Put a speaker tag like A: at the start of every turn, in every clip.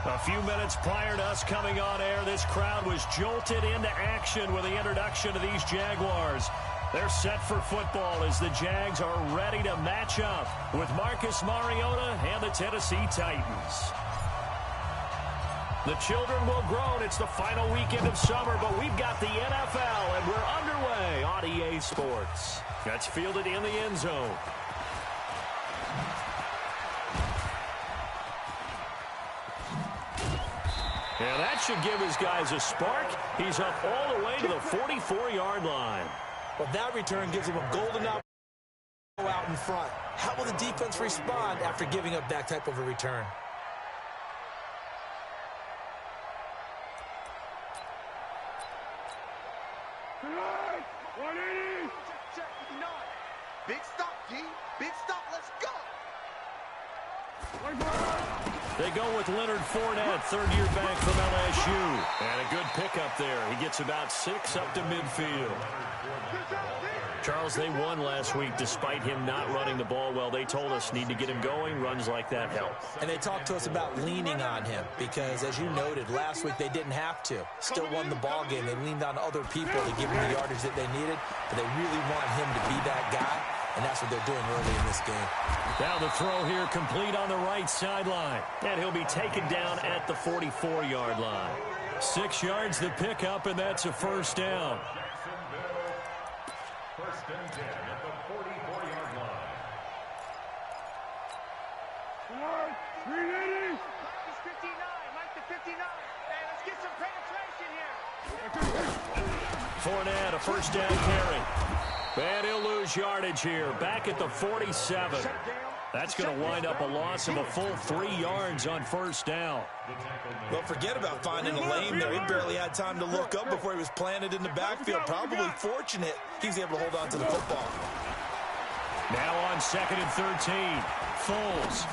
A: A few minutes prior to us coming on air, this crowd was jolted into action with the introduction of these Jaguars. They're set for football as the Jags are ready to match up with Marcus Mariota and the Tennessee Titans. The children will groan. It's the final weekend of summer, but we've got the NFL, and we're underway on EA Sports. That's fielded in the end zone. And that should give his guys a spark. He's up all the way to the 44-yard line.
B: Well, that return gives him a golden opportunity to go out in front. How will the defense respond after giving up that type of a return?
C: Big stop, G. Big stop. Let's go.
A: They go with Leonard Fournette, third-year back from LSU. And a good pickup there. He gets about 6 up to midfield. Charles, they won last week despite him not running the ball well. They told us need to get him going. Runs like that help.
B: And they talked to us about leaning on him because, as you noted, last week they didn't have to. Still won the ball game. They leaned on other people to give him the yardage that they needed, but they really want him to be that guy, and that's what they're doing early in this game.
A: Now the throw here complete on the right sideline, and he'll be taken down at the 44-yard line. 6 yards the pickup, and that's a first down.
D: First and 10 at the 44-yard line.
C: 380. Mike 59. Mike the 59. Hey, let's get some penetration here.
A: Fournette, a first down carry. And he'll lose yardage here. Back at the 47. That's going to wind up a loss of a full 3 yards on first down.
B: Well, forget about finding a lane there. He barely had time to look up before he was planted in the backfield. Probably fortunate he was able to hold on to the football.
A: Now on 2nd and 13. Foles.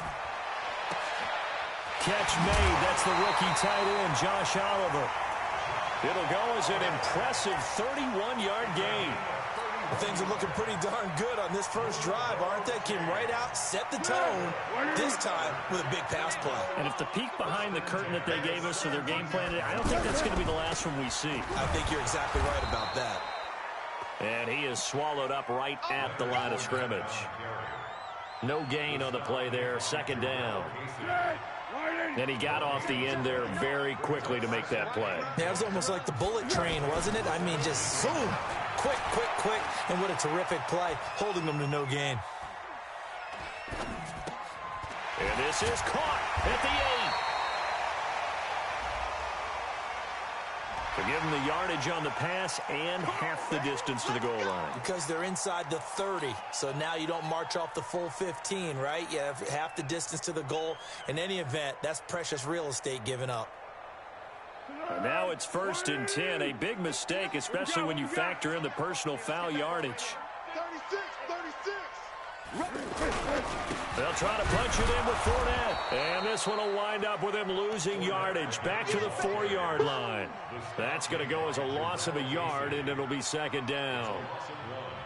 A: Catch made. That's the rookie tight end, Josh Oliver. It'll go as an impressive 31-yard gain.
B: Things are looking pretty darn good on this first drive, aren't they? Came right out, set the tone, this time with a big pass play.
A: And if the peek behind the curtain that they gave us for their game plan, I don't think that's going to be the last one we see.
B: I think you're exactly right about that.
A: And he is swallowed up right at the line of scrimmage. No gain on the play there, second down. And he got off the end there very quickly to make that play.
B: Yeah, it was almost like the bullet train, wasn't it? I mean, just boom, quick, quick, quick, and what a terrific play, holding them to no gain.
A: And this is caught at the 8. To give them the yardage on the pass and half the distance to the goal line.
B: Because they're inside the 30, so now you don't march off the full 15, right? You have half the distance to the goal. In any event, that's precious real estate given up.
A: And now it's 1st and 10. A big mistake, especially when you factor in the personal foul yardage.
C: 36, 36.
A: They'll try to punch it in with Fournette. And this one will wind up with him losing yardage back to the 4-yard line. That's going to go as a loss of a yard, and it'll be second down.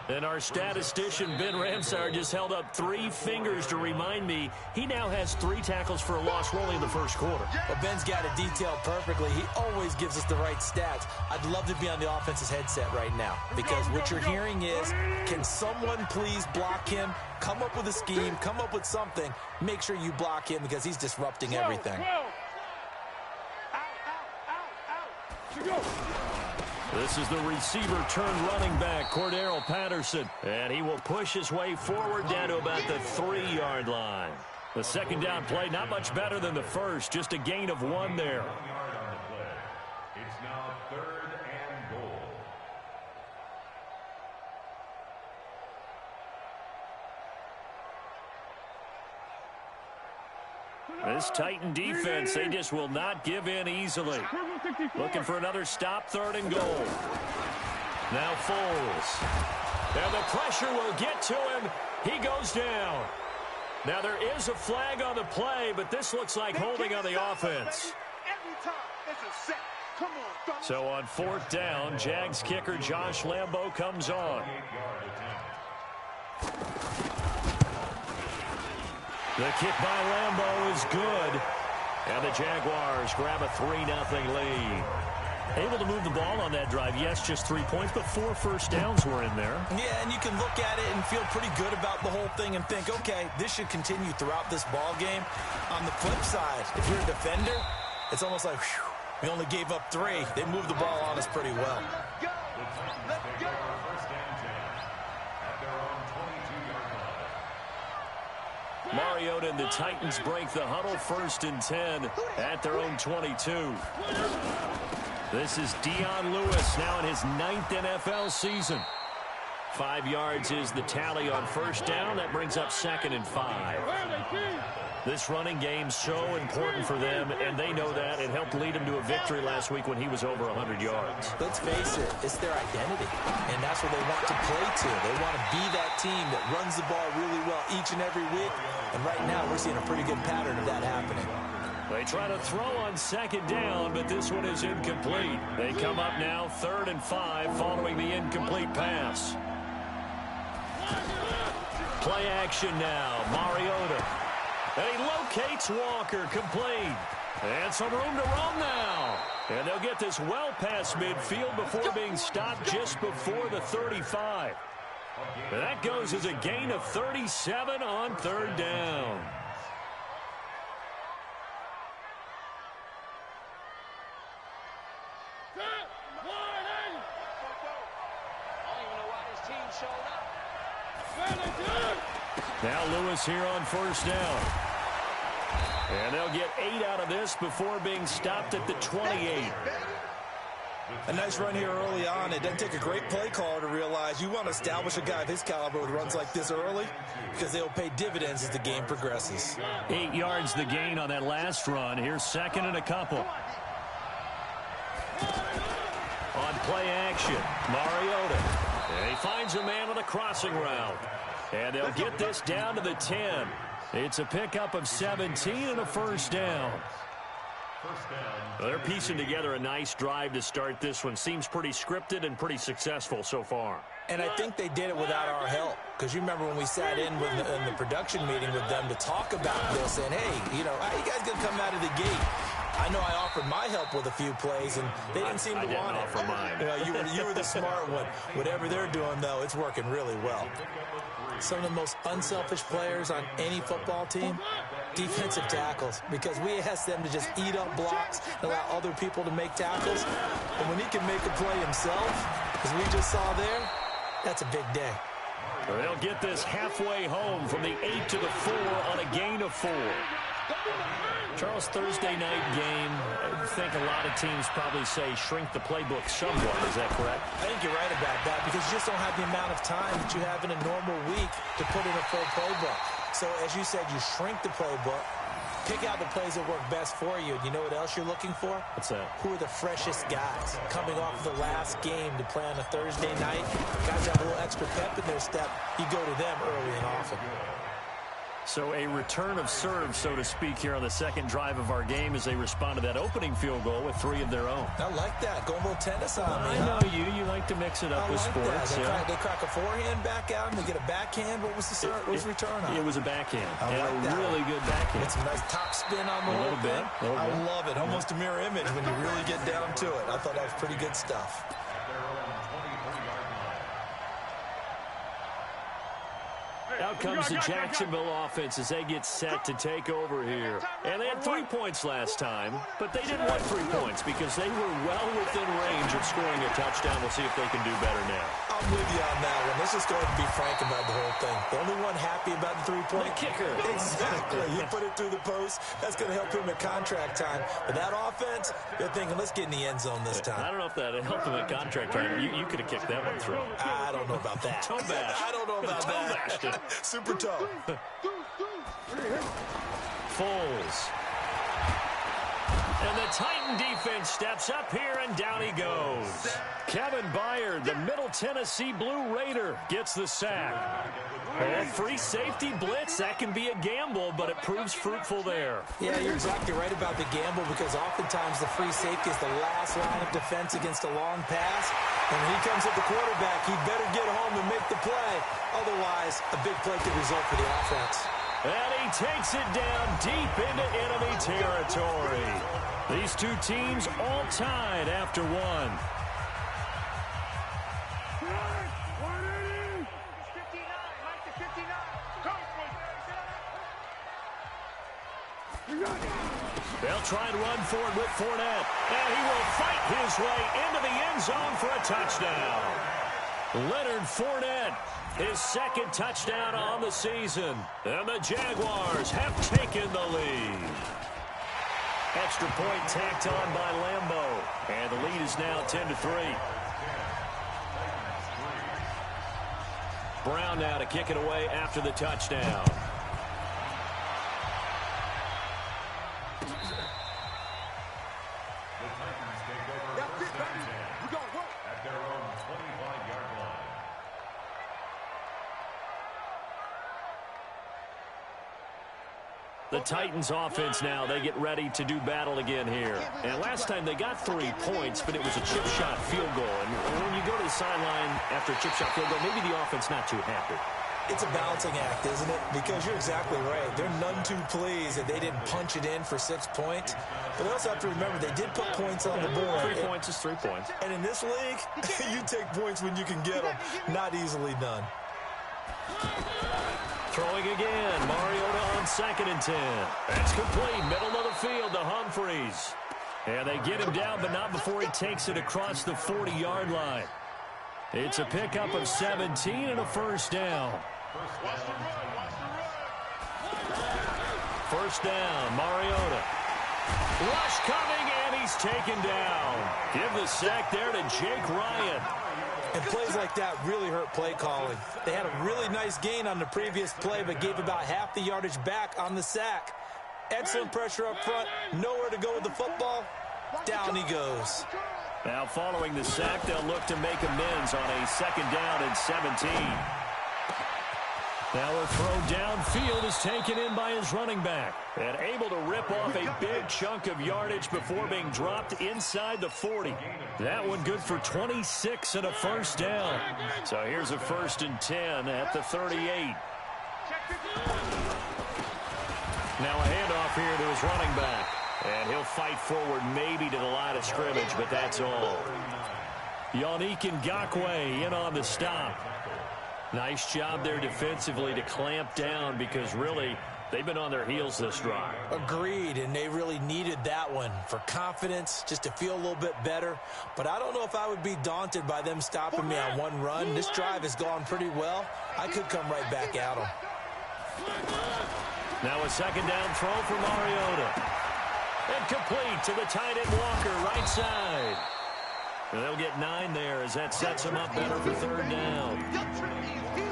A: And our statistician, Ben Ramsar, just held up 3 fingers to remind me he now has 3 tackles for a loss rolling in the first quarter.
B: Well, Ben's got it detailed perfectly. He always gives us the right stats. I'd love to be on the offense's headset right now because what you're hearing is, can someone please block him? Come up with a scheme. Come up with something. Make sure you block him because he's disrupting everything.
A: This is the receiver turned running back, Cordero Patterson. And he will push his way forward down to about the 3-yard line. The second down play, not much better than the first, just a gain of 1 there.
D: It's now 3rd and goal.
A: This Titan defense, they just will not give in easily. Looking for another stop, 3rd and goal. Now Foles. And the pressure will get to him. He goes down. Now there is a flag on the play, but this looks like holding on the offense. So on 4th down, Jags kicker Josh Lambo comes on. The kick by Lambo is good. And the Jaguars grab a 3-0 lead.
E: Able to move the ball on that drive. Yes, just 3 points, but 4 first downs were in there.
B: Yeah, and you can look at it and feel pretty good about the whole thing and think, okay, this should continue throughout this ball game. On the flip side, if you're a defender, it's almost like, whew, we only gave up 3. They moved the ball on us pretty well.
C: Let's go.
D: First and 10 at their own 22-yard line.
A: Mariota and the Titans break the huddle, 1st and 10 at their own 22. This is Dion Lewis now in his 9th NFL season. 5 yards is the tally on first down. That brings up 2nd and 5. This running game's so important for them, and they know that. It helped lead him to a victory last week when he was over 100 yards.
B: Let's face it, it's their identity, and that's what they want to play to. They want to be that team that runs the ball really well each and every week, and right now we're seeing a pretty good pattern of that happening.
A: They try to throw on 2nd down, but this one is incomplete. They come up now 3rd and 5 following the incomplete pass. Play action now. Mariota. And he locates Walker, complete. And some room to run now. And they'll get this well past midfield before being stopped just before the 35. And that goes as a gain of 37 on 3rd down. Now Lewis here on 1st down. And they'll get 8 out of this before being stopped at the 28.
B: A nice run here early on. It doesn't take a great play caller to realize you want to establish a guy of his caliber with runs like this early because they'll pay dividends as the game progresses.
A: 8 yards the gain on that last run. Here's 2nd and a couple. On play action, Mariota. And he finds a man on a crossing route. And they'll get this down to the 10. It's a pickup of 17 and a 1st down. Well, they're piecing together a nice drive to start this one. Seems pretty scripted and pretty successful so far.
B: And I think they did it without our help. Because you remember when we sat in the production meeting with them to talk about this. And, hey, you know, how you guys going to come out of the gate? I know I offered my help with a few plays, and they didn't seem to want it.
A: I didn't offer mine.
B: You were the smart one. Whatever they're doing, though, it's working really well. Some of the most unselfish players on any football team, defensive tackles, because we ask them to just eat up blocks and allow other people to make tackles. And when he can make a play himself, as we just saw there, that's a big day.
A: They'll get this halfway home from the 8 to the 4 on a gain of 4. Charles, Thursday night game, I think a lot of teams probably say shrink the playbook somewhat. Is that correct?
B: I think you're right about that because you just don't have the amount of time that you have in a normal week to put in a full playbook. So, as you said, you shrink the playbook, pick out the plays that work best for you. And you know what else you're looking for?
A: What's that?
B: Who are the freshest guys coming off the last game to play on a Thursday night? Guys have a little extra pep in their step. You go to them early and often.
A: So a return of serve, so to speak, here on the 2nd drive of our game as they respond to that opening field goal with 3 of their own.
B: I like that. Go a little tennis on me.
A: I know you like to mix it up with sports.
B: They crack a forehand back out and they get a backhand. What was the return on?
A: It was a backhand.
B: I like that.
A: Really good backhand.
B: It's a nice top spin on the
A: a little bit.
B: I love it. Almost a mirror image when you really get down to it. I thought that was pretty good stuff.
A: Out comes the Jacksonville offense as they get set to take over here. And they had 3 points last time, but they didn't want 3 points because they were well within range of scoring a touchdown. We'll see if they can do better now.
B: I'm with you on that one. Let's just go ahead and be frank about the whole thing. The only one happy about the 3-point
A: kicker.
B: Exactly. You put it through the post. That's going to help him at contract time. But that offense, they're thinking, let's get in the end zone this time.
A: I don't know if that helped him at contract time. You could have kicked that one through.
B: I don't know about that.
A: Toe bash.
B: I don't know about that. Super toe.
A: Foles. And the Titan defense steps up here, and down he goes. Kevin Byard, the Middle Tennessee Blue Raider, gets the sack. A free safety blitz, that can be a gamble, but it proves fruitful there.
B: Yeah, you're exactly right about the gamble because oftentimes the free safety is the last line of defense against a long pass. And when he comes at the quarterback, he better get home and make the play. Otherwise, a big play could result for the offense.
A: And he takes it down deep into enemy territory. These two teams all tied after one.
C: 59, Mike to 59.
A: They'll try and run for it with Fournette. And he will fight his way into the end zone for a touchdown. Leonard Fournette, his second touchdown on the season. And the Jaguars have taken the lead. Extra point tacked on by Lambeau. And the lead is now 10-3. Brown now to kick it away after the touchdown.
D: At their own 25-yard line.
A: The Titans offense now, they get ready to do battle again here. And last time they got 3 points, but it was a chip shot field goal. And when you go to the sideline after a chip shot field goal, maybe the offense not too happy.
B: It's a balancing act, isn't it? Because you're exactly right. They're none too pleased that they didn't punch it in for 6 points. But they also have to remember they did put points on the board.
A: 3 points is 3 points.
B: And in this league, you take points when you can get them. Not easily done.
A: Throwing again. Mariota on 2nd and 10. That's complete. Middle of the field to Humphreys. And they get him down, but not before he takes it across the 40-yard line. It's a pickup of 17 and a first down. First down, Mariota. Rush coming, and he's taken down. Give the sack there to Jake Ryan.
B: And plays like that really hurt play calling. They had a really nice gain on the previous play, but gave about half the yardage back on the sack. Excellent pressure up front. Nowhere to go with the football. Down he goes.
A: Now following the sack, they'll look to make amends on a 2nd down and 17. Now a throw downfield is taken in by his running back. And able to rip off a big chunk of yardage before being dropped inside the 40. That one good for 26 and a first down. So here's a 1st and 10 at the 38. Now a handoff here to his running back. And he'll fight forward maybe to the line of scrimmage, but that's all. Yannick Ngakoue in on the stop. Nice job there defensively to clamp down because really they've been on their heels this drive.
B: Agreed, and they really needed that one for confidence, just to feel a little bit better. But I don't know if I would be daunted by them stopping me on one run. This drive has gone pretty well. I could come right back at them.
A: Now a 2nd down throw for Mariota. And complete to the tight end Walker, right side. And they'll get 9 there as that sets them up better for 3rd down.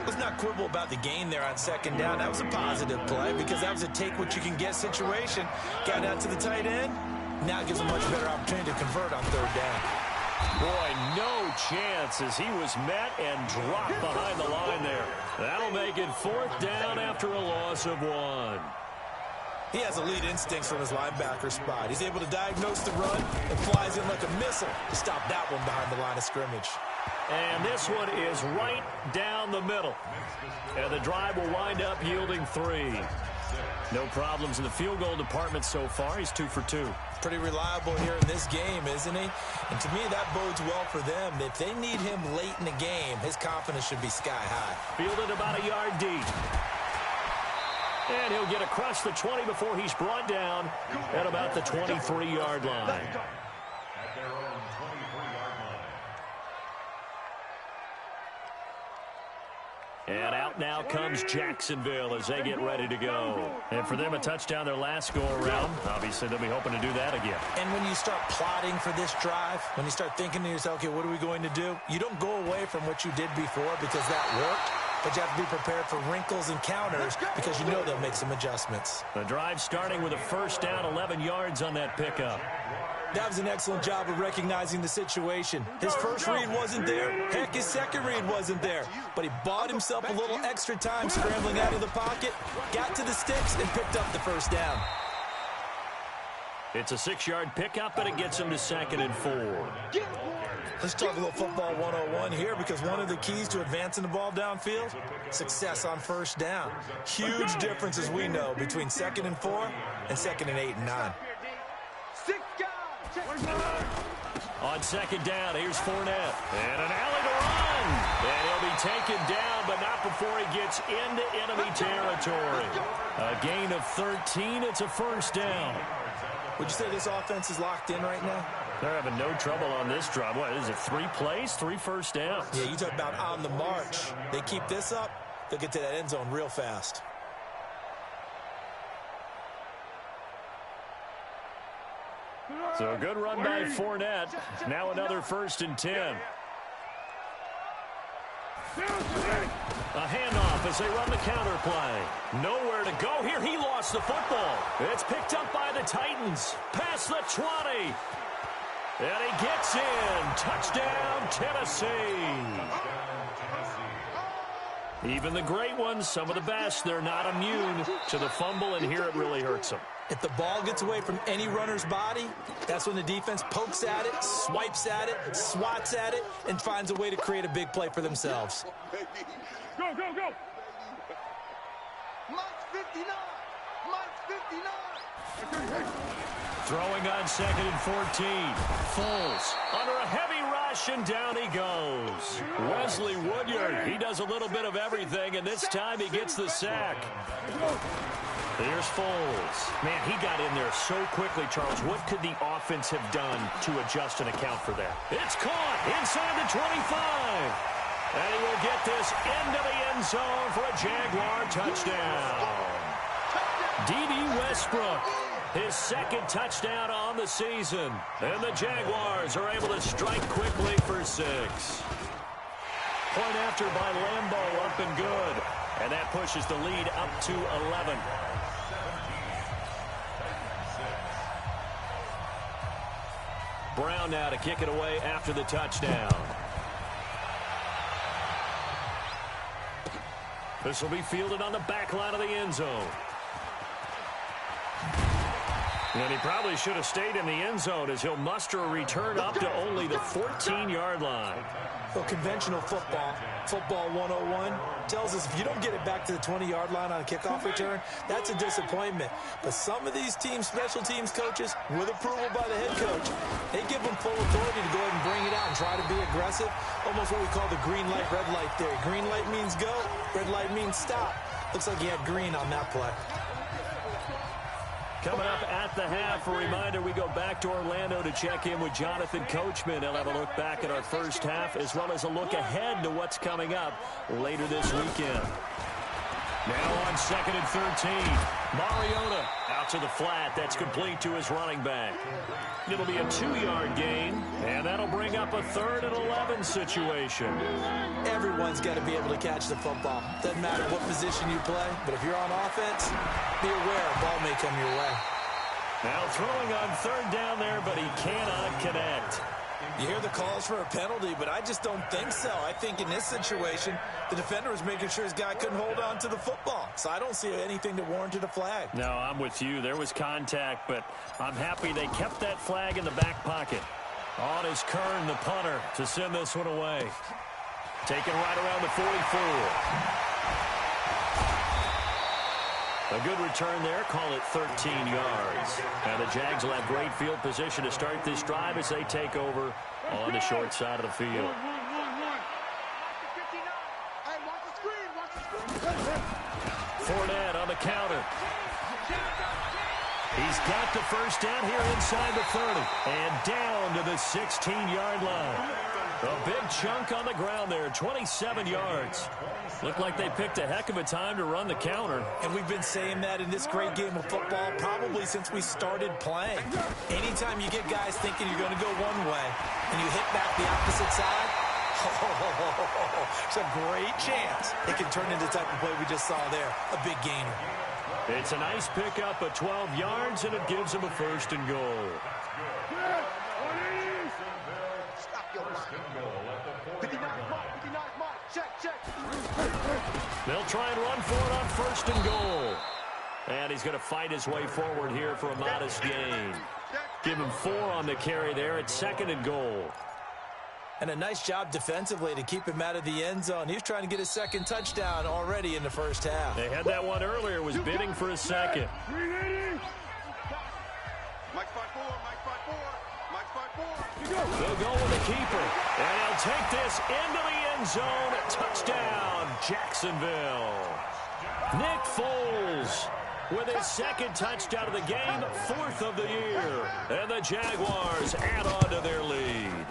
B: Let's not quibble about the gain there on 2nd down. That was a positive play because that was a take-what-you-can-get situation. Got out to the tight end. Now it gives a much better opportunity to convert on 3rd down.
A: Boy, no chance as he was met and dropped behind the line there. That'll make it 4th down after a loss of 1.
B: He has elite instincts from his linebacker spot. He's able to diagnose the run and flies in like a missile to stop that one behind the line of scrimmage.
A: And this one is right down the middle. And the drive will wind up yielding 3. No problems in the field goal department so far. He's 2 for 2.
B: Pretty reliable here in this game, isn't he? And to me, that bodes well for them. If they need him late in the game, his confidence should be sky high.
A: Fielded about a yard deep. And he'll get across the 20 before he's brought down at about the 23-yard line.
D: At their own 23-yard line.
A: And out now comes Jacksonville as they get ready to go. And for them, a touchdown their last go-around. Obviously, they'll be hoping to do that again.
B: And when you start plotting for this drive, when you start thinking to yourself, okay, what are we going to do? You don't go away from what you did before because that worked. But you have to be prepared for wrinkles and counters because you know they'll make some adjustments.
A: The drive starting with a 1st down, 11 yards on that pickup.
B: That was an excellent job of recognizing the situation. His first read wasn't there. Heck, his second read wasn't there. But he bought himself a little extra time scrambling out of the pocket, got to the sticks, and picked up the 1st down.
A: It's a 6-yard pickup, and it gets him to 2nd and 4.
B: Let's talk a little football 101 here, because one of the keys to advancing the ball downfield, success on first down. Huge difference, as we know, between 2nd and 4 and 2nd and 8 and 9.
A: On 2nd down, here's Fournette. And an alley to run. And he'll be taken down, but not before he gets into enemy territory. A gain of 13. It's a 1st down.
B: Would you say this offense is locked in right now?
A: They're having no trouble on this drive. What is it, 3 plays, 3 first downs?
B: Yeah, you talk about on the march. They keep this up, they'll get to that end zone real fast.
A: So a good run by Fournette. Now another 1st and 10. A handoff as they run the counter play. Nowhere to go here. He lost the football. It's picked up by the Titans. Past the 20. And he gets in. Touchdown, Tennessee. Even the great ones, some of the best, they're not immune to the fumble, and here it really hurts them.
B: If the ball gets away from any runner's body, that's when the defense pokes at it, swipes at it, swats at it, and finds a way to create a big play for themselves.
C: Go, go, go! Mike's 59! Mike's 59!
A: Throwing on 2nd and 14. Foles under a heavy rush, and down he goes. Wesley Woodyard, he does a little bit of everything, and this time he gets the sack. Here's Foles. Man, he got in there so quickly, Charles. What could the offense have done to adjust and account for that? It's caught inside the 25. And he will get this into the end zone for a Jaguar touchdown. D.D. Westbrook, his 2nd touchdown on the season. And the Jaguars are able to strike quickly for 6. Point after by Lambo, up and good. And that pushes the lead up to 11. Brown now to kick it away after the touchdown. This will be fielded on the back line of the end zone. And he probably should have stayed in the end zone, as he'll muster a return up to only the 14-yard line.
B: Well, conventional football 101, tells us if you don't get it back to the 20-yard line on a kickoff return, that's a disappointment. But some of these teams, special teams coaches, with approval by the head coach, they give them full authority to go ahead and bring it out and try to be aggressive. Almost what we call the green light, red light theory. Green light means go, red light means stop. Looks like he had green on that play.
A: Coming up at the half, a reminder, we go back to Orlando to check in with Jonathan Coachman. He'll have a look back at our first half, as well as a look ahead to what's coming up later this weekend. Now on 2nd and 13. Mariota out to the flat. That's complete to his running back. It'll be a 2-yard gain, and that'll bring up a 3rd and 11 situation.
B: Everyone's got to be able to catch the football. Doesn't matter what position you play, but if you're on offense, be aware a ball may come your way.
A: Now throwing on 3rd down there, but he cannot connect.
B: You hear the calls for a penalty, but I just don't think so. I think in this situation, the defender was making sure his guy couldn't hold on to the football. So I don't see anything that warranted a flag.
A: No, I'm with you. There was contact, but I'm happy they kept that flag in the back pocket. On is Kern, the punter, to send this one away. Taken right around the 44. A good return there. Call it 13 yards. Now the Jags will have great field position to start this drive as they take over on the short side of the field. Fournette on the counter. He's got the first down here inside the 30. And down to the 16-yard line. A big chunk on the ground there, 27 yards. Looked like they picked a heck of a time to run the counter.
B: And we've been saying that in this great game of football probably since we started playing. Anytime you get guys thinking you're going to go one way and you hit back the opposite side, it's a great chance it can turn into the type of play we just saw there, a big gainer.
A: It's a nice pickup of 12 yards, and it gives them a 1st and goal. They'll try and run for it on 1st and goal. And he's going to fight his way forward here for a modest gain. Give him 4 on the carry there at 2nd and goal.
B: And a nice job defensively to keep him out of the end zone. He was trying to get his 2nd touchdown already in the first half.
A: They had that one earlier, was bidding for a 2nd.
C: Mike 5-4, Mike 5-4, Mike 5-4.
A: They'll go with the keeper, and he'll take this into the end zone. Touchdown, Jacksonville. Nick Foles with his 2nd touchdown of the game, 4th of the year. And the Jaguars add on to their lead.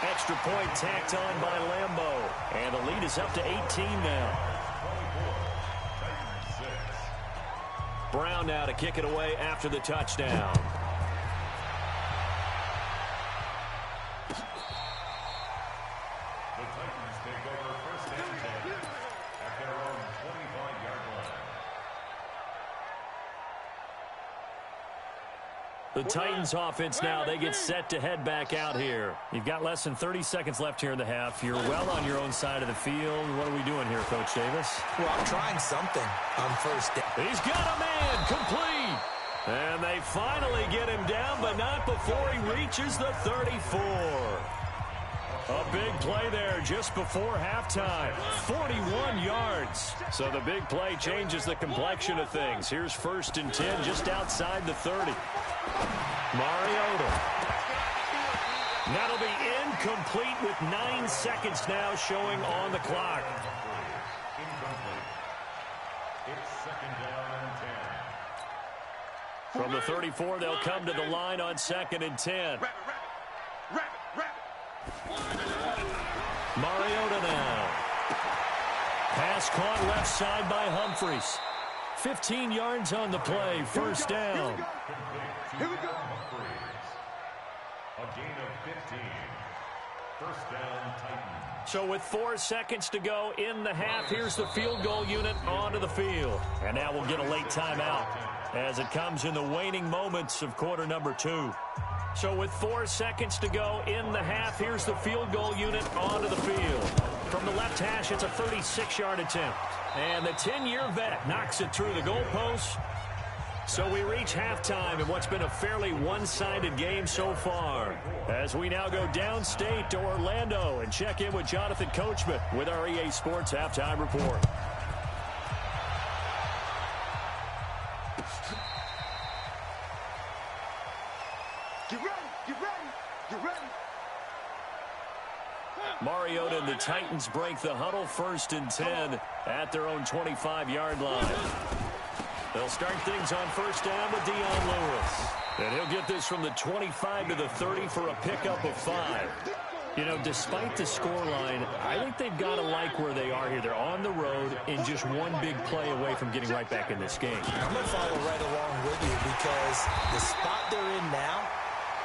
A: Extra point tacked on by Lambeau. And the lead is up to 18 now. Brown now to kick it away after the touchdown.
D: The Titans take over 1st and 10 at their own 25-yard line.
A: The Titans offense now, they get set to head back out here.
E: You've got less than 30 seconds left here in the half. You're well on your own side of the field. What are we doing here, Coach Davis?
B: Well, I'm trying something on first down.
A: He's got a man complete. And they finally get him down, but not before he reaches the 34. A big play there just before halftime. 41 yards. So the big play changes the complexion of things. Here's 1st and 10 just outside the 30. Mariota. That'll be incomplete with 9 seconds now showing on the clock.
D: Incomplete. It's 2nd down and 10.
A: From the 34, they'll come to the line on 2nd and 10. Mariota now. Pass caught left side by Humphries. 15 yards on the play, 1st down.
C: Here we go.
D: A gain of 15. 1st down, Titans.
A: So with 4 seconds to go in the half, here's the field goal unit onto the field. And now we'll get a late timeout as it comes in the waning moments of quarter number 2. So with 4 seconds to go in the half, here's the field goal unit onto the field. From the left hash, it's a 36-yard attempt. And the 10-year vet knocks it through the goalpost. So we reach halftime in what's been a fairly one-sided game so far. As we now go downstate to Orlando and check in with Jonathan Coachman with our EA Sports Halftime Report.
C: Get ready, get ready, get ready.
A: Mariota and the Titans break the huddle, 1st and 10 at their own 25-yard line. They'll start things on 1st down with Dion Lewis. And he'll get this from the 25 to the 30 for a pickup of 5. You know, despite the scoreline, I think they've got to like where they are here. They're on the road and just one big play away from getting right back in this game.
B: I'm going to follow right along with you because the spot they're in now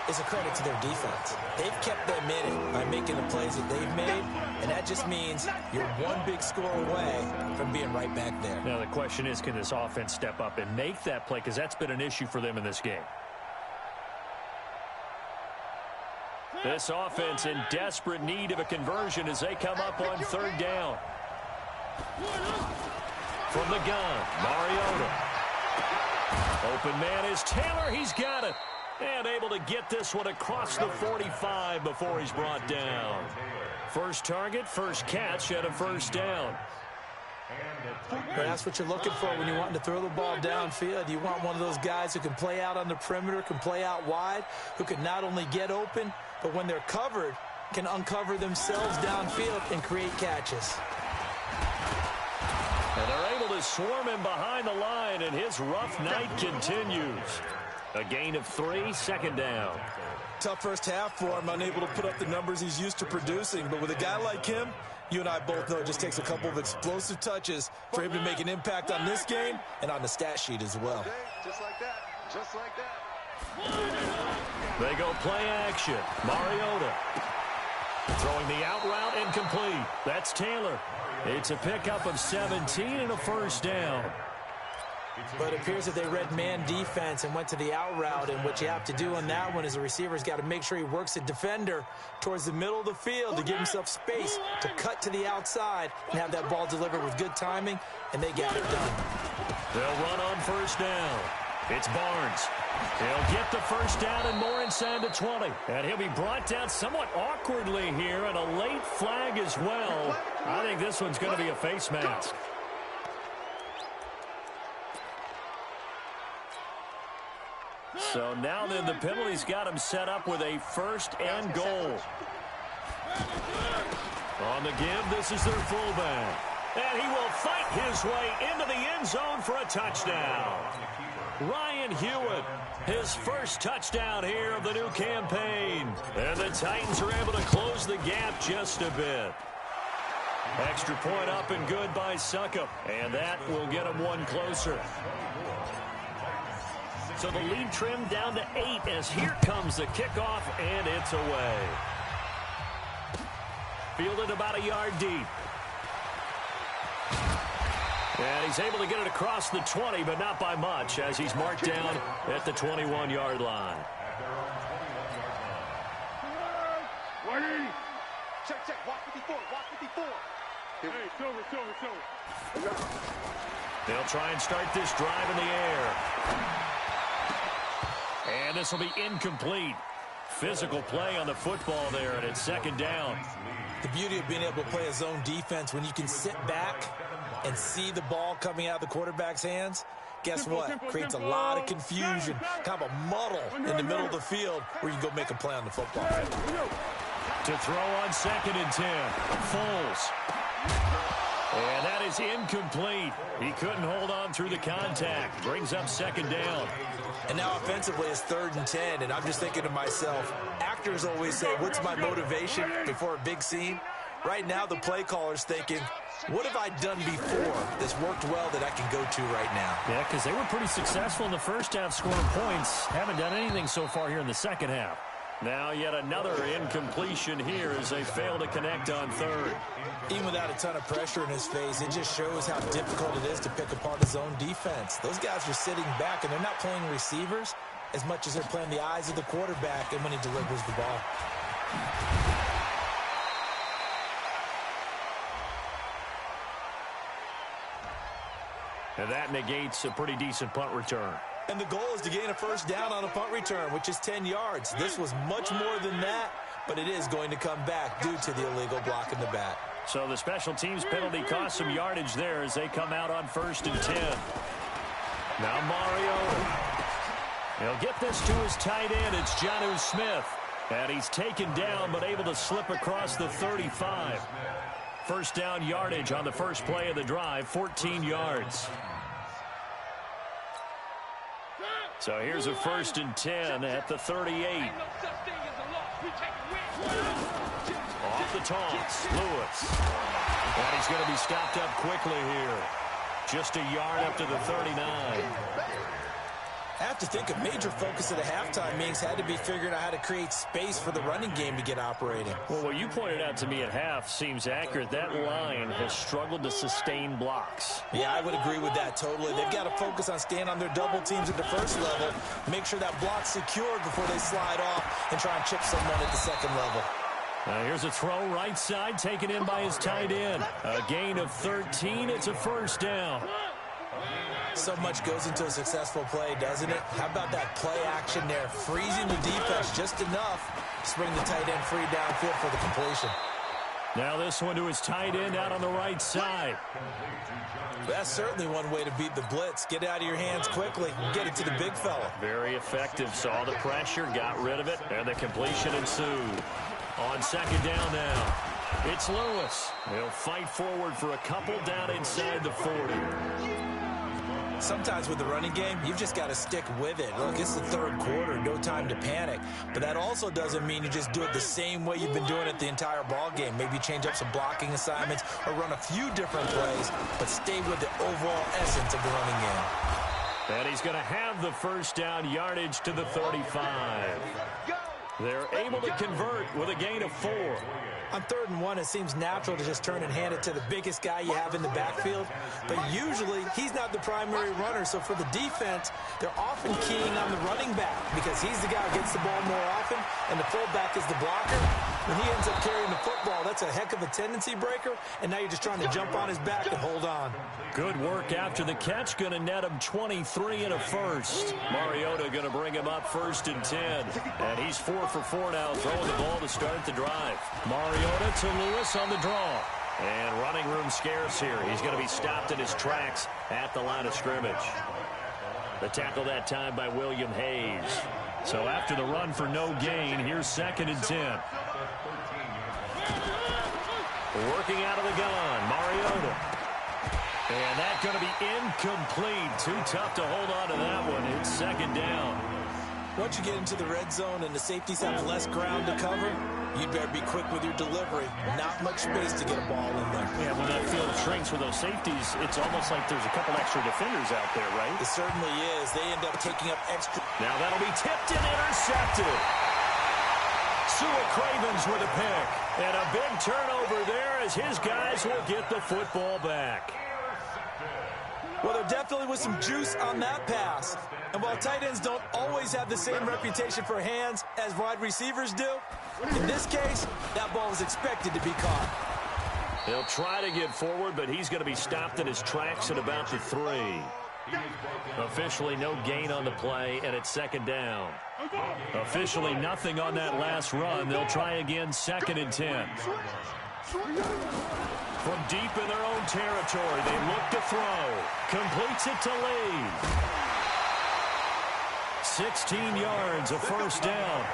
B: is a credit to their defense. They've kept them in it by making the plays that they've made, and that just means you're one big score away from being right back there.
A: Now the question is, can this offense step up and make that play? Because that's been an issue for them in this game. This offense in desperate need of a conversion as they come up on 3rd down. From the gun, Mariota. Open man is Taylor. He's got it. And able to get this one across the 45 before he's brought down. First target, first catch at a 1st down.
B: That's what you're looking for when you're wanting to throw the ball downfield. You want one of those guys who can play out on the perimeter, can play out wide, who can not only get open, but when they're covered, can uncover themselves downfield and create catches.
A: And they're able to swarm him behind the line, and his rough night continues. A gain of 3, 2nd down.
B: Tough first half for him, unable to put up the numbers he's used to producing. But with a guy like him, you and I both know it just takes a couple of explosive touches for him to make an impact on this game and on the stat sheet as well.
C: Okay, just like that, just like that.
A: They go play action. Mariota throwing the out route and complete. That's Taylor. It's a pickup of 17 and a 1st down.
B: But it appears that they read man defense and went to the out route, and what you have to do on that one is the receiver's got to make sure he works the defender towards the middle of the field to give himself space to cut to the outside and have that ball delivered with good timing, and they got it done.
A: They'll run on 1st down. It's Barnes. He'll get the first down and more inside the 20. And he'll be brought down somewhat awkwardly here, and a late flag as well. I think this one's going to be a face mask. So now then the penalty's got him set up with a first and goal. On the give, this is their fullback. And he will fight his way into the end zone for a touchdown. Ryan Hewitt, his first touchdown here of the new campaign. And the Titans are able to close the gap just a bit. Extra point up and good by Succop. And that will get him one closer. So the lead trimmed down to 8 as here comes the kickoff, and it's away. Fielded about a yard deep. And he's able to get it across the 20, but not by much, as he's marked down at the 21-yard line.
C: Check, check. Watch 54. Watch 54. Hey, silver.
A: They'll try and start this drive in the air. And this will be incomplete. Physical play on the football there, and it's second down.
B: The beauty of being able to play a zone defense when you can sit back and see the ball coming out of the quarterback's hands, guess what? Creates a lot of confusion, kind of a muddle in the middle of the field where you can go make a play on the football.
A: To throw on 2nd and 10. Foles. And that is incomplete. He couldn't hold on through the contact. Brings up second down.
B: And now offensively it's 3rd and 10, and I'm just thinking to myself, actors always say, what's my motivation before a big scene? Right now the play caller's thinking, what have I done before that's worked well that I can go to right now?
E: Yeah, because they were pretty successful in the first half scoring points. Haven't done anything so far here in the second half.
A: Now yet another incompletion here as they fail to connect on 3rd.
B: Even without a ton of pressure in his face, it just shows how difficult it is to pick apart his own defense. Those guys are sitting back, and they're not playing receivers as much as they're playing the eyes of the quarterback and when he delivers the ball.
A: And that negates a pretty decent punt return.
B: And the goal is to gain a first down on a punt return, which is 10 yards. This was much more than that, but it is going to come back due to the illegal block in the back.
A: So the special teams penalty cost some yardage there as they come out on 1st and 10. Now Mariota. He'll get this to his tight end. It's Jonnu Smith. And he's taken down but able to slip across the 35. First down yardage on the first play of the drive, 14 yards. So here's a 1st and 10 at the 38. Off the toss, Lewis. And he's going to be stopped up quickly here. Just a yard up to the 39.
B: I have to think a major focus of the halftime meetings had to be figuring out how to create space for the running game to get operating.
A: Well, what you pointed out to me at half seems accurate. That line has struggled to sustain blocks.
B: Yeah, I would agree with that totally. They've got to focus on staying on their double teams at the first level, make sure that block's secured before they slide off and try and chip someone at the second level.
A: Now here's a throw right side taken in by his tight end. A gain of 13. It's a first down.
B: So much goes into a successful play, doesn't it? How about that play action there? Freezing the defense just enough to bring the tight end free downfield for the completion.
A: Now this one to his tight end out on the right side.
B: That's certainly one way to beat the blitz. Get it out of your hands quickly and get it to the big fella.
A: Very effective. Saw the pressure, got rid of it, and the completion ensued. On second down now, it's Lewis. He'll fight forward for a couple down inside the 40.
B: Sometimes with the running game, you've just got to stick with it. Look, it's the 3rd quarter, no time to panic. But that also doesn't mean you just do it the same way you've been doing it the entire ball game. Maybe change up some blocking assignments or run a few different plays, but stay with the overall essence of the running game.
A: And he's going to have the first down yardage to the 35. They're able to convert with a gain of 4.
B: On 3rd and 1, it seems natural to just turn and hand it to the biggest guy you have in the backfield. But usually, he's not the primary runner. So for the defense, they're often keying on the running back because he's the guy who gets the ball more often, and the fullback is the blocker. When he ends up carrying the football, that's a heck of a tendency breaker, and now you're just trying to jump on his back and hold on.
A: Good work after the catch. Going to net him 23 and a first. Mariota going to bring him up 1st and 10. And he's 4 for 4 now, throwing the ball to start the drive. Mariota to Lewis on the draw. And running room scarce here. He's going to be stopped in his tracks at the line of scrimmage. The tackle that time by William Hayes. So after the run for no gain, here's 2nd and 10. Working out of the gun, Mariota. And that's going to be incomplete. Too tough to hold on to that one. It's 2nd down.
B: Once you get into the red zone and the safeties have less ground to cover, you'd better be quick with your delivery. Not much space to get a ball in there.
E: Yeah, when that field shrinks with those safeties, it's almost like there's a couple extra defenders out there, right?
B: It certainly is. They end up taking up extra.
A: Now that'll be tipped and intercepted. Sua Cravens with a pick. And a big turnover there as his guys will get the football back.
B: Well, there definitely was some juice on that pass. And while tight ends don't always have the same reputation for hands as wide receivers do, in this case, that ball was expected to be caught.
A: He'll try to get forward, but he's going to be stopped in his tracks at about the 3. Officially no gain on the play, and it's 2nd down. Officially nothing on that last run. They'll try again, 2nd and 10. From deep in their own territory, they look to throw. Completes it to Lee. 16 yards, a first down.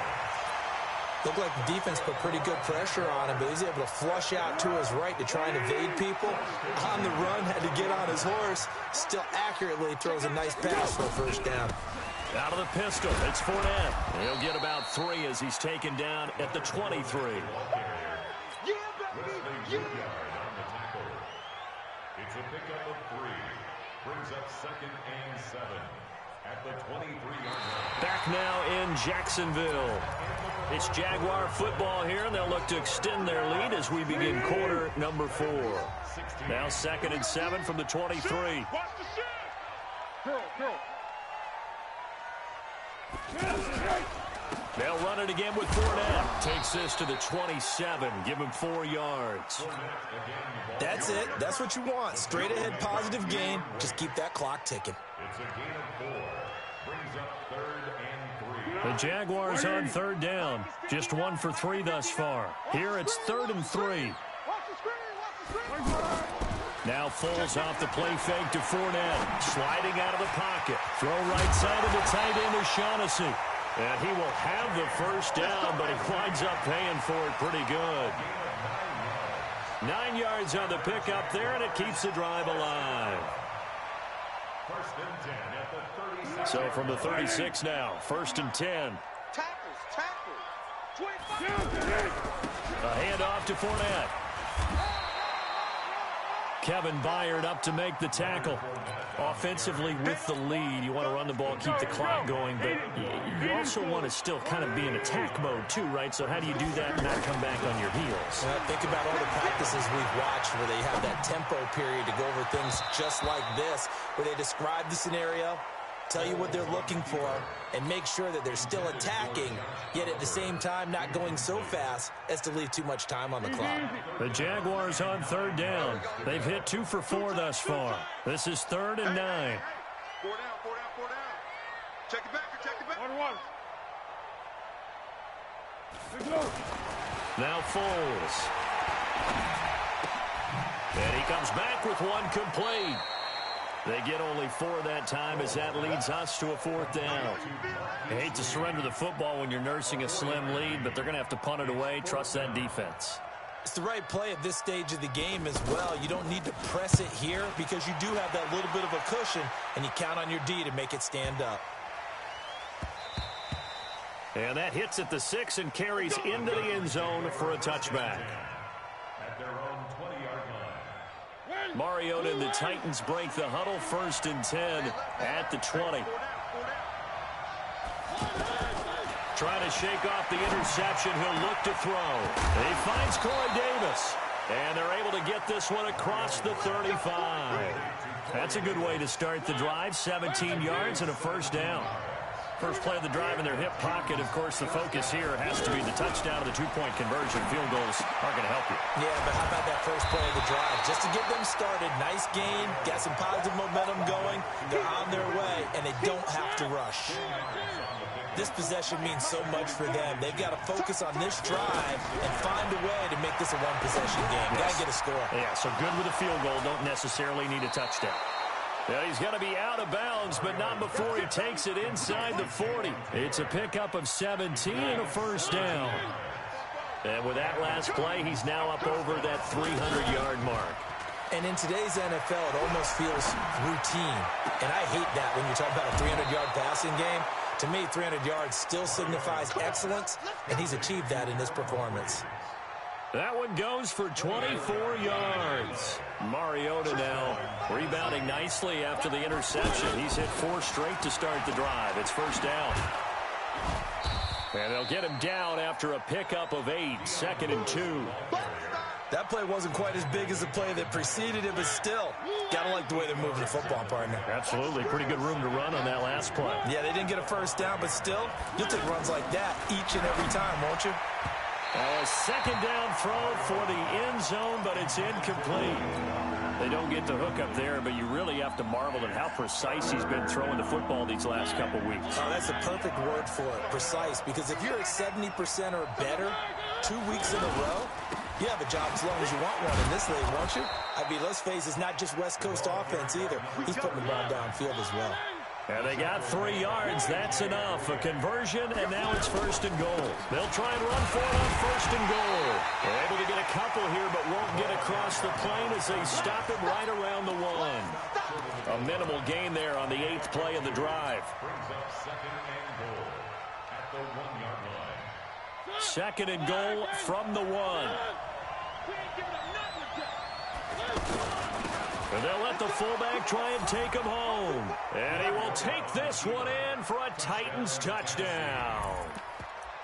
B: Looked like the defense put pretty good pressure on him, but he's able to flush out to his right to try and evade people. On the run, had to get on his horse. Still accurately throws a nice pass for a first down.
A: Out of the pistol, it's Fournette. He'll get about 3 as he's taken down at the 23.
D: It's a pickup of 3. Brings up 2nd and 7 at the 23-yard line.
A: Back now in Jacksonville. It's Jaguar football here, and they'll look to extend their lead as we begin quarter number 4. Now 2nd and 7 from the 23. They'll run it again with Fournette. Takes this to the 27. Give him 4 yards.
B: That's it. That's what you want. Straight ahead positive gain. Just keep that clock ticking.
D: It's a gain of 4. Brings up 3rd and 3.
A: The Jaguars on 3rd down. Just 1 for 3 thus far. Here it's 3rd and 3. Now Foles off the play fake to Fournette. Sliding out of the pocket. Throw right side of the tight end to Shaughnessy. And he will have the first down, but he winds up paying for it pretty good. 9 yards on the pickup there, and it keeps the drive alive.
D: First and 10 at the 36.
A: So from the 36 now, 1st and 10.
C: Tackles. 25.
A: A handoff to Fournette. Kevin Byard up to make the tackle. Offensively with the lead, you want to run the ball, keep the clock going, but you also want to still kind of be in attack mode too, right? So how do you do that and not come back on your heels?
B: Think about all the practices we've watched where they have that tempo period to go over things just like this, where they describe the scenario, tell you what they're looking for, and make sure that they're still attacking, yet at the same time not going so fast as to leave too much time on the clock.
A: The Jaguars on 3rd down. They've hit 2 for 4 thus far. This is 3rd and 9.
C: 4 down. Check it back. 1-1.
A: Now Foles. And he comes back with 1 complete. They get only 4 that time as that leads us to a 4th down. I hate to surrender the football when you're nursing a slim lead, but they're going to have to punt it away. Trust that defense.
B: It's the right play at this stage of the game as well. You don't need to press it here because you do have that little bit of a cushion, and you count on your D to make it stand up.
A: And that hits at the 6 and carries into the end zone for a touchback.
D: At their own 20-yard line.
A: Mariota and the Titans break the huddle, 1st and 10 at the 20. Trying to shake off the interception. He'll look to throw. He finds Corey Davis. And they're able to get this one across the 35. That's a good way to start the drive. 17 yards and a first down. First play of the drive in their hip pocket. Of course, the focus here has to be the touchdown of the two-point conversion. Field goals aren't going to help you.
B: Yeah, but how about that first play of the drive? Just to get them started. Nice gain. Got some positive momentum going. They're on their way, and they don't have to rush. This possession means so much for them. They've got to focus on this drive and find a way to make this a one-possession game. Got to get a score.
A: Yeah, so good with a field goal. Don't necessarily need a touchdown. Yeah, he's going to be out of bounds, but not before he takes it inside the 40. It's a pickup of 17 and a first down. And with that last play, he's now up over that 300-yard mark.
B: And in today's NFL, it almost feels routine. And I hate that when you're talking about a 300-yard passing game. To me, 300 yards still signifies excellence, and he's achieved that in this performance.
A: That one goes for 24 yards. Mariota now rebounding nicely after the interception. He's hit 4 straight to start the drive. It's first down. And they'll get him down after a pickup of 8, 2nd and 2.
B: That play wasn't quite as big as the play that preceded it, but still, gotta like the way they're moving the football, partner.
A: Absolutely. Pretty good room to run on that last play.
B: Yeah, they didn't get a first down, but still, you'll take runs like that each and every time, won't you?
A: A second down throw for the end zone, but it's incomplete. They don't get the hook up there, but you really have to marvel at how precise he's been throwing the football these last couple weeks.
B: Oh, that's the perfect word for it, precise, because if you're at 70% or better 2 weeks in a row, you have a job as long as you want one in this league, won't you? I mean, let's face it, it's not just West Coast offense either. He's putting the ball downfield as well.
A: And they got 3 yards. That's enough. A conversion, and now it's first and goal. They'll try and run for it on first and goal. They're able to get a couple here, but won't get across the plane as they stop him right around the 1. A minimal gain there on the 8th play of the drive.
D: Brings up second and goal at the 1-yard line.
A: Second and goal from the 1. And they'll let the fullback try and take him home. And he will take this one in for a Titans touchdown.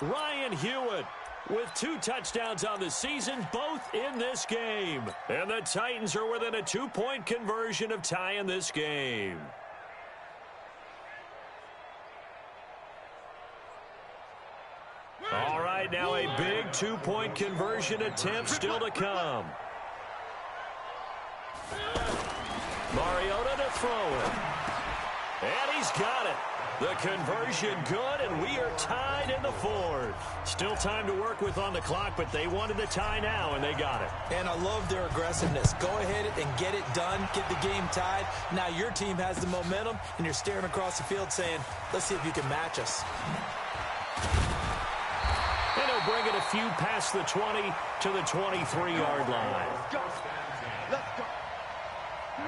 A: Ryan Hewitt with 2 touchdowns on the season, both in this game. And the Titans are within a 2-point conversion of tying this game. All right, now a big 2-point conversion attempt still to come. Mariota to throw it. And he's got it. The conversion good, and we are tied in the 4th. Still time to work with on the clock, but they wanted the tie now, and they got it.
B: And I love their aggressiveness. Go ahead and get it done. Get the game tied. Now your team has the momentum, and you're staring across the field saying, let's see if you can match us.
A: And he'll bring it a few past the 20 to the 23-yard line.
C: Let's go.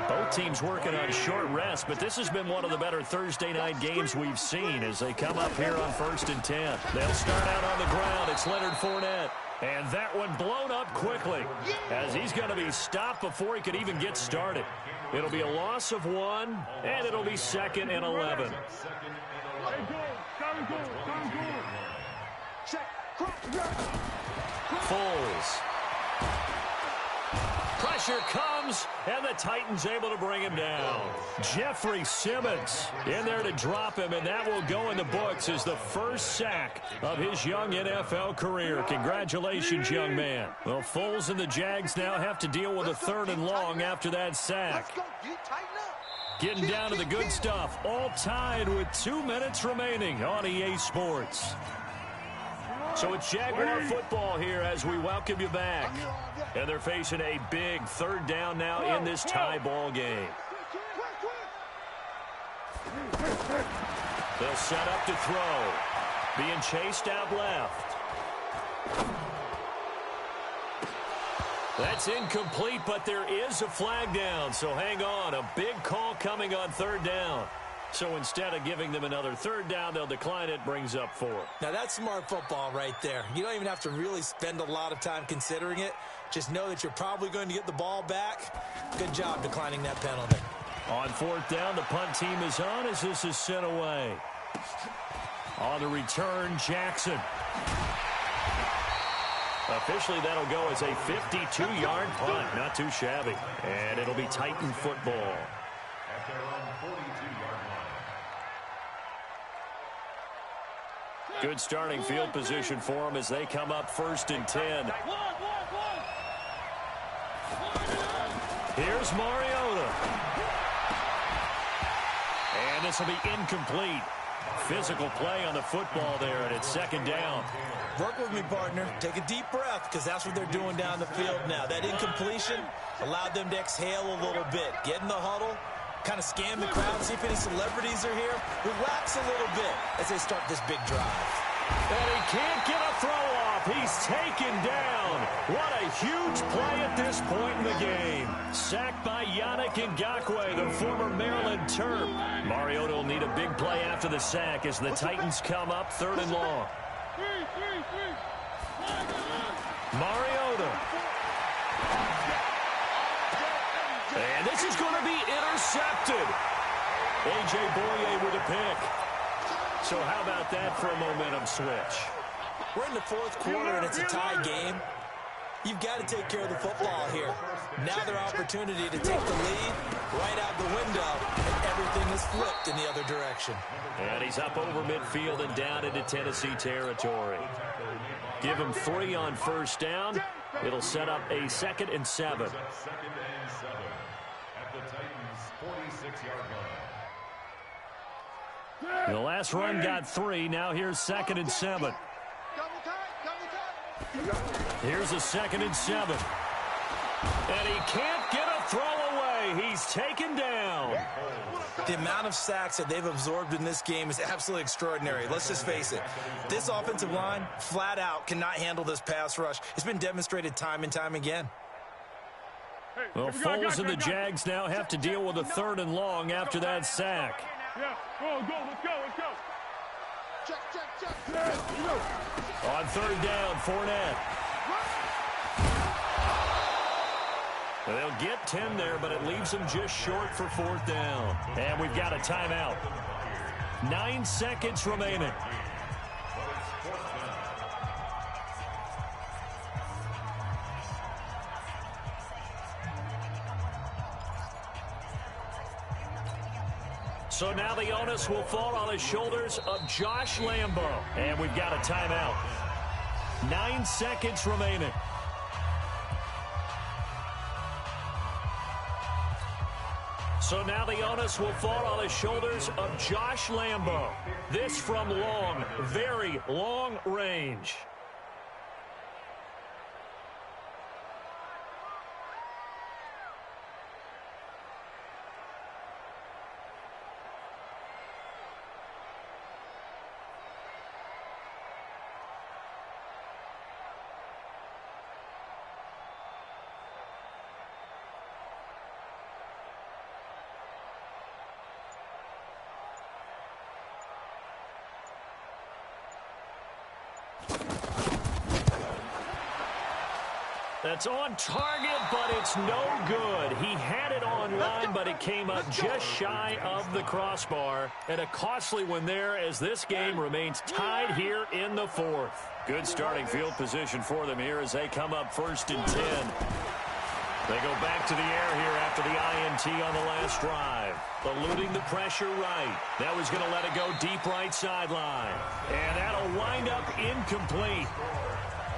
A: Both teams working on short rest, but this has been one of the better Thursday night games we've seen as they come up here on 1st and 10. They'll start out on the ground. It's Leonard Fournette. And that one blown up quickly as he's going to be stopped before he could even get started. It'll be a loss of 1, and it'll be 2nd and 11. Foles. Pressure comes, and the Titans able to bring him down. Jeffrey Simmons in there to drop him, and that will go in the books as the first sack of his young NFL career. Congratulations, young man. Well, Foles and the Jags now have to deal with a 3rd and long after that sack. Getting down to the good stuff, all tied with 2 minutes remaining on EA Sports. So it's Jaguar football here as we welcome you back. And they're facing a big 3rd down now in this tie ball game. They'll set up to throw. Being chased out left. That's incomplete, but there is a flag down. So hang on. A big call coming on 3rd down. So instead of giving them another 3rd down, they'll decline it, brings up 4.
B: Now, that's smart football right there. You don't even have to really spend a lot of time considering it. Just know that you're probably going to get the ball back. Good job declining that penalty.
A: On 4th down, the punt team is on as this is sent away. On the return, Jackson. Officially, that'll go as a 52-yard punt. Not too shabby. And it'll be Titan football.
D: At their own 42-yard line.
A: Good starting field position for them as they come up 1st and 10. Here's Mariota. And this will be incomplete. Physical play on the football there, and it's 2nd down.
B: Work with me, partner. Take a deep breath, because that's what they're doing down the field now. That incompletion allowed them to exhale a little bit. Get in the huddle, kind of scan the crowd, see if any celebrities are here. Relax a little bit as they start this big drive.
A: And he can't get a throw off. He's taken down. What a huge play at this point in the game. Sacked by Yannick Ngakoue, the former Maryland Terp. Mariota will need a big play after the sack as the Titans come up 3rd and long. Mariota. And this is going to be intercepted. A.J. Boye with a pick. So how about that for a momentum switch?
B: We're in the 4th quarter, and it's a tie game. You've got to take care of the football here. Now their opportunity to take the lead right out the window, and everything is flipped in the other direction.
A: And he's up over midfield and down into Tennessee territory. Give him 3 on 1st down. It'll set up a 2nd and 7.
D: 2nd and 7 at the Titans' 46-yard line.
A: The last run got 3. Now here's 2nd and 7. Here's a 2nd and 7. And he can't get a throw away. He's taken down.
B: The amount of sacks that they've absorbed in this game is absolutely extraordinary. Let's just face it. This offensive line, flat out, cannot handle this pass rush. It's been demonstrated time and time again.
A: Well, Foles and the Jags now have to deal with a 3rd and long after that sack.
C: Yeah, let's go. Check.
A: On 3rd down, Fournette. They'll get 10 there, but it leaves them just short for 4th down. And we've got a timeout. 9 seconds remaining. So now the onus will fall on the shoulders of Josh Lambo. And we've got a timeout. 9 seconds remaining. So now the onus will fall on the shoulders of Josh Lambo. This from long, very long range. That's on target, but it's no good. He had it on line, but it came up just shy of the crossbar. And a costly one there as this game remains tied here in the 4th. Good starting field position for them here as they come up 1st and 10. They go back to the air here after the INT on the last drive. Eluding the pressure right. That was going to let it go deep right sideline. And that'll wind up incomplete.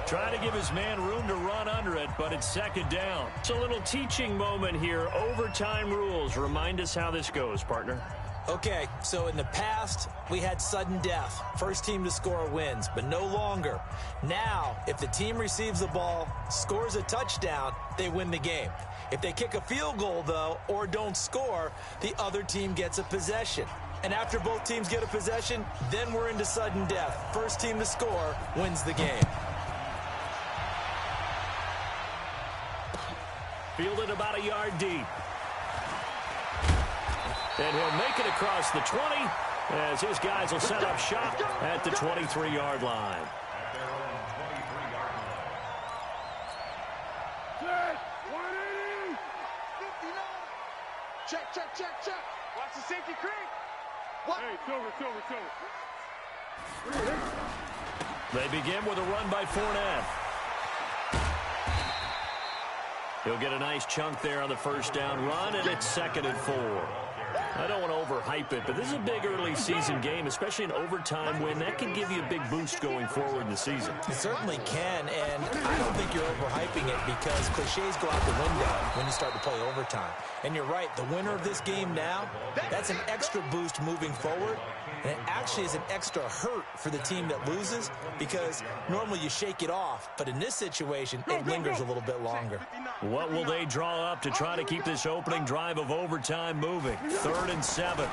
A: Trying to give his man room to run under it, but it's 2nd down. It's a little teaching moment here. Overtime rules. Remind us how this goes, partner.
B: Okay, so in the past, we had sudden death. First team to score wins, but no longer. Now, if the team receives the ball, scores a touchdown, they win the game. If they kick a field goal, though, or don't score, the other team gets a possession. And after both teams get a possession, then we're into sudden death. First team to score wins the game.
A: Fielded about a yard deep. And he'll make it across the 20 as his guys will set up shop at the 23-yard line.
D: At their own 23-yard line.
C: Check. Watch the safety creep. What? Hey, Silver.
A: They begin with a run by Fournette. He'll get a nice chunk there on the first down run, and it's 2nd and 4. I don't want to overhype it, but this is a big early season game, especially an overtime win. That can give you a big boost going forward in the season.
B: It certainly can, and I don't think you're overhyping it because cliches go out the window when you start to play overtime. And you're right, the winner of this game now, that's an extra boost moving forward, and it actually is an extra hurt for the team that loses because normally you shake it off, but in this situation, it lingers a little bit longer.
A: What will they draw up to try to keep this opening drive of overtime moving? 3rd and 7.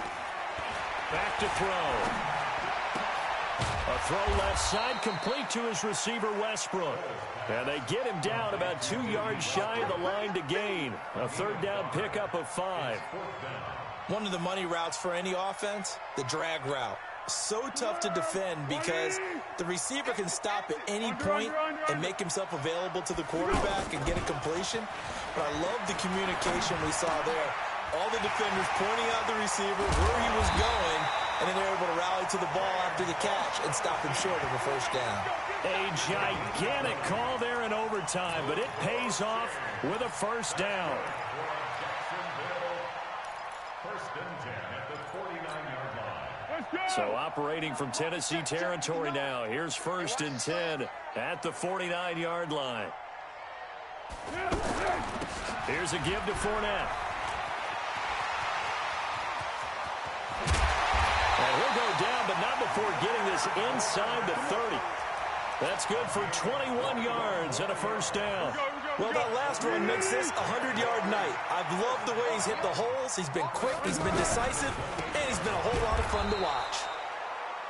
A: Back to throw. A throw left side, complete to his receiver, Westbrook. And they get him down about 2 yards shy of the line to gain. A 3rd down pickup of 5.
B: One of the money routes for any offense, the drag route. So tough to defend because the receiver can stop at any point and make himself available to the quarterback and get a completion. But I love the communication we saw there. All the defenders pointing out the receiver, where he was going, and then they're able to rally to the ball after the catch and stop him short of a first down.
A: A gigantic call there in overtime, but it pays off with a first down. So operating from Tennessee territory now. Here's 1st and 10 at the 49-yard line. Here's a give to Fournette. And he'll go down, but not before getting this inside the 30. That's good for 21 yards and a first down.
B: Well, that last one makes this a 100-yard night. I've loved the way he's hit the holes. He's been quick, he's been decisive, and he's been a whole lot of fun to watch.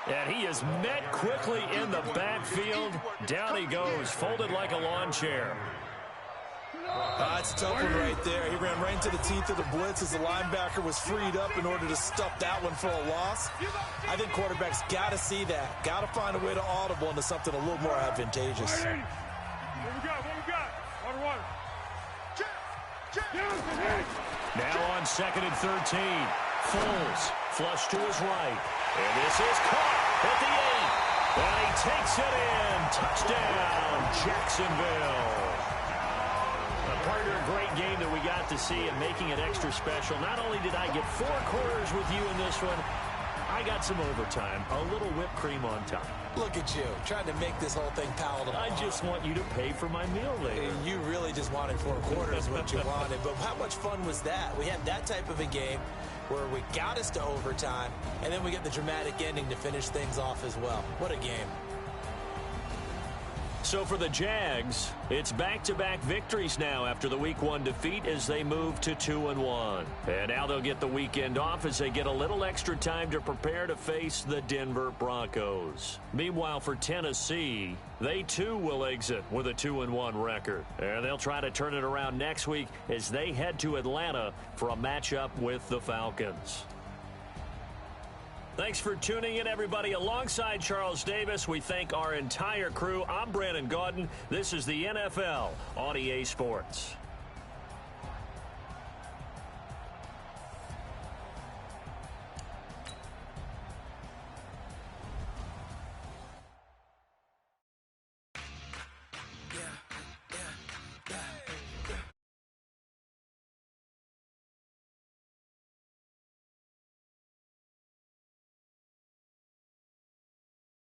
A: And he is met quickly in the backfield. Down he goes, folded like a lawn chair.
B: It's a tough one right there. He ran right into the teeth of the blitz as the linebacker was freed up in order to stuff that one for a loss. I think quarterbacks got to see that. Got to find a way to audible into something a little more advantageous.
C: What we got? Water.
A: Now on 2nd and 13. Foles, flush to his right. And this is caught at the 8. And he takes it in. Touchdown, Jacksonville. Partner, a great game that we got to see and making it extra special. Not only did I get 4 quarters with you in this one, I got some overtime, a little whipped cream on top.
B: Look at you, trying to make this whole thing palatable.
A: I just want you to pay for my meal later.
B: You really just wanted 4 quarters what you wanted, but how much fun was that? We had that type of a game where we got us to overtime, and then we get the dramatic ending to finish things off as well. What a game.
A: So for the Jags, it's back-to-back victories now after the Week 1 defeat as they move to 2-1. And now they'll get the weekend off as they get a little extra time to prepare to face the Denver Broncos. Meanwhile, for Tennessee, they too will exit with a 2-1 record. And they'll try to turn it around next week as they head to Atlanta for a matchup with the Falcons. Thanks for tuning in, everybody. Alongside Charles Davis, we thank our entire crew. I'm Brandon Gaudin. This is the NFL on EA Sports.